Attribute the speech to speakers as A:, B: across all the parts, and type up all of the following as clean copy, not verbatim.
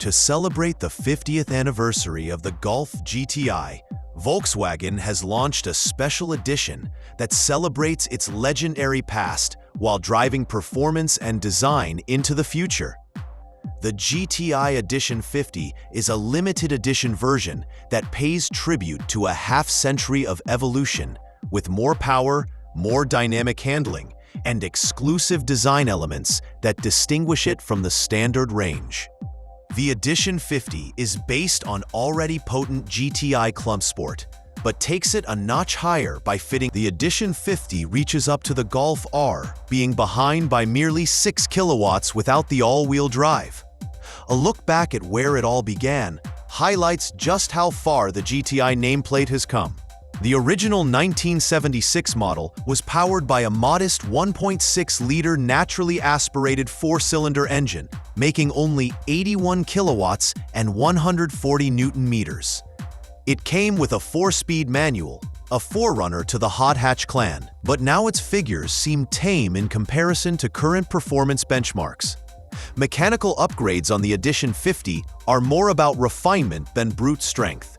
A: To celebrate the 50th anniversary of the Golf GTI, Volkswagen has launched a special edition that celebrates its legendary past while driving performance and design into the future. The GTI Edition 50 is a limited edition version that pays tribute to a half-century of evolution with more power, more dynamic handling, and exclusive design elements that distinguish it from the standard range. The Edition 50 is based on already potent GTI Club Sport, but takes it a notch higher by fitting. The Edition 50 reaches up to the Golf R, being behind by merely 6 kilowatts without the all-wheel drive. A look back at where it all began highlights just how far the GTI nameplate has come. The original 1976 model was powered by a modest 1.6-liter naturally aspirated 4-cylinder engine, making only 81 kilowatts and 140 newton-meters. It came with a 4-speed manual, a forerunner to the hot hatch clan, but now its figures seem tame in comparison to current performance benchmarks. Mechanical upgrades on the Edition 50 are more about refinement than brute strength.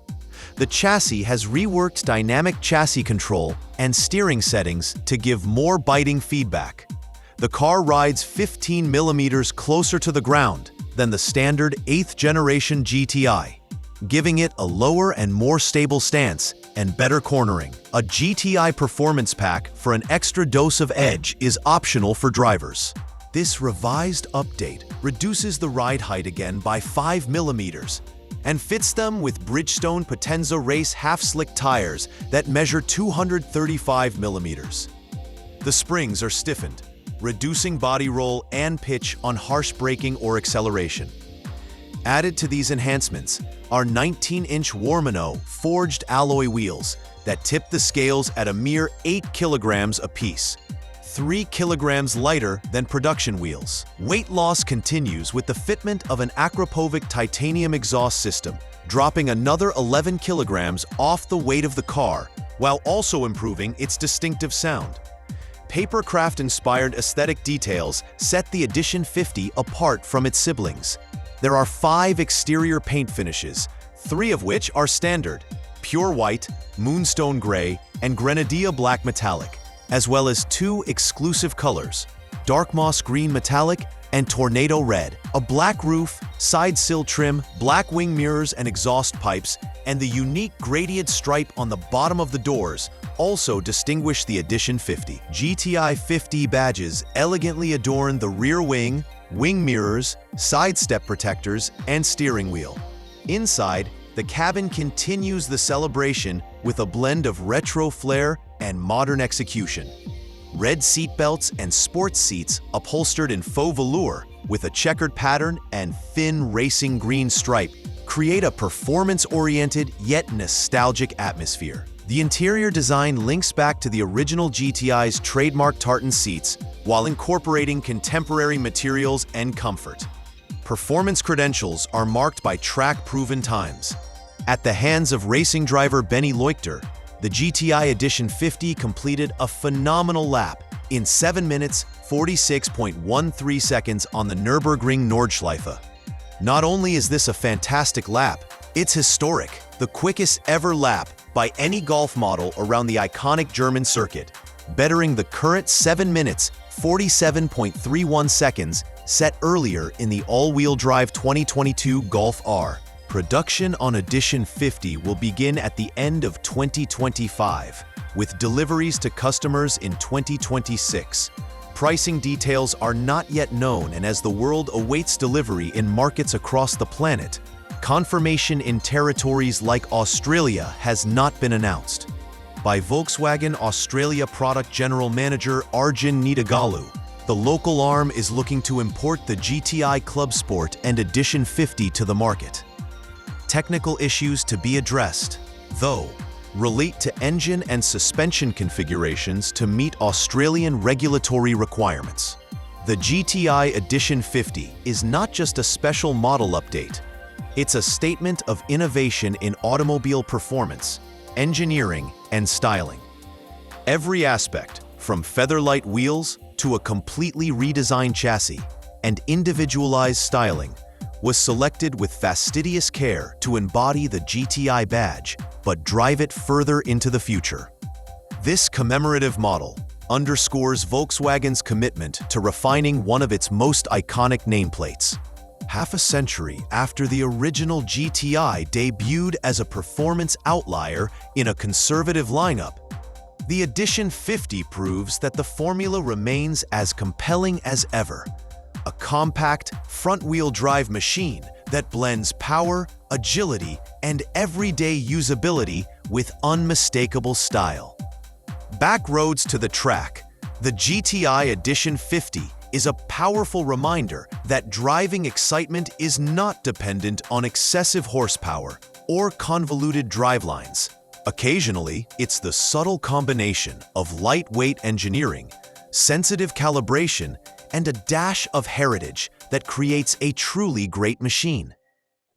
A: The chassis has reworked dynamic chassis control and steering settings to give more biting feedback. The car rides 15 millimeters closer to the ground than the standard 8th generation GTI, giving it a lower and more stable stance and better cornering. A GTI Performance Pack for an extra dose of edge is optional for drivers. This revised update reduces the ride height again by 5 millimeters and fits them with Bridgestone Potenza Race half-slick tires that measure 235 millimeters. The springs are stiffened, reducing body roll and pitch on harsh braking or acceleration. Added to these enhancements are 19-inch Warmano forged alloy wheels that tip the scales at a mere 8 kilograms apiece, 3 kilograms lighter than production wheels. Weight loss continues with the fitment of an Akrapovic titanium exhaust system, dropping another 11 kilograms off the weight of the car, while also improving its distinctive sound. Papercraft-inspired aesthetic details set the Edition 50 apart from its siblings. There are 5 exterior paint finishes, 3 of which are standard: pure white, moonstone gray, and grenadilla black metallic, as well as 2 exclusive colors, dark moss green metallic and tornado red. A black roof, side sill trim, black wing mirrors and exhaust pipes, and the unique gradient stripe on the bottom of the doors also distinguish the Edition 50. GTI 50 badges elegantly adorn the rear wing mirrors, side step protectors, and steering wheel. Inside, the cabin continues the celebration with a blend of retro flair and modern execution. Red seat belts and sports seats upholstered in faux velour with a checkered pattern and thin racing green stripe create a performance-oriented yet nostalgic atmosphere. The interior design links back to the original GTI's trademark tartan seats while incorporating contemporary materials and comfort. Performance credentials are marked by track-proven times. At the hands of racing driver Benny Leuchter, the GTI Edition 50 completed a phenomenal lap in 7 minutes, 46.13 seconds on the Nürburgring Nordschleife. Not only is this a fantastic lap, it's historic, the quickest ever lap by any Golf model around the iconic German circuit, bettering the current 7 minutes, 47.31 seconds set earlier in the all-wheel drive 2022 Golf R. Production on Edition 50 will begin at the end of 2025, with deliveries to customers in 2026. Pricing details are not yet known, and as the world awaits delivery in markets across the planet, confirmation in territories like Australia has not been announced. By Volkswagen Australia Product General Manager Arjun Nidagalu, the local arm is looking to import the GTI Club Sport and Edition 50 to the market. Technical issues to be addressed, though, relate to engine and suspension configurations to meet Australian regulatory requirements. The GTI Edition 50 is not just a special model update, it's a statement of innovation in automobile performance, engineering, and styling. Every aspect, from featherlight wheels to a completely redesigned chassis and individualized styling, was selected with fastidious care to embody the GTI badge, but drive it further into the future. This commemorative model underscores Volkswagen's commitment to refining one of its most iconic nameplates. Half a century after the original GTI debuted as a performance outlier in a conservative lineup, the Edition 50 proves that the formula remains as compelling as ever. A compact, front-wheel drive machine that blends power, agility, and everyday usability with unmistakable style. Back roads to the track, the GTI Edition 50 is a powerful reminder that driving excitement is not dependent on excessive horsepower or convoluted drivelines. Occasionally, it's the subtle combination of lightweight engineering, sensitive calibration, and a dash of heritage that creates a truly great machine.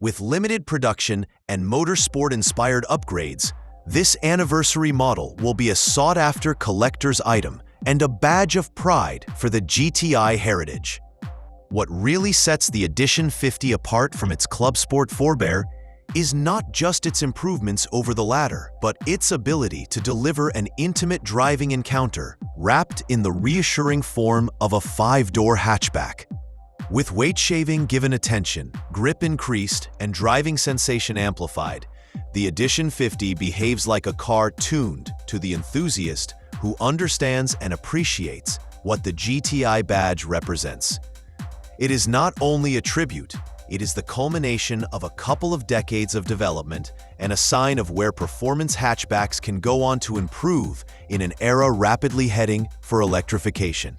A: With limited production and motorsport-inspired upgrades, this anniversary model will be a sought-after collector's item and a badge of pride for the GTI heritage. What really sets the Edition 50 apart from its Club Sport forebear is not just its improvements over the latter, but its ability to deliver an intimate driving encounter wrapped in the reassuring form of a 5-door hatchback. With weight shaving given attention, grip increased, and driving sensation amplified, the Edition 50 behaves like a car tuned to the enthusiast who understands and appreciates what the GTI badge represents. It is not only a tribute, it is the culmination of a couple of decades of development and a sign of where performance hatchbacks can go on to improve in an era rapidly heading for electrification.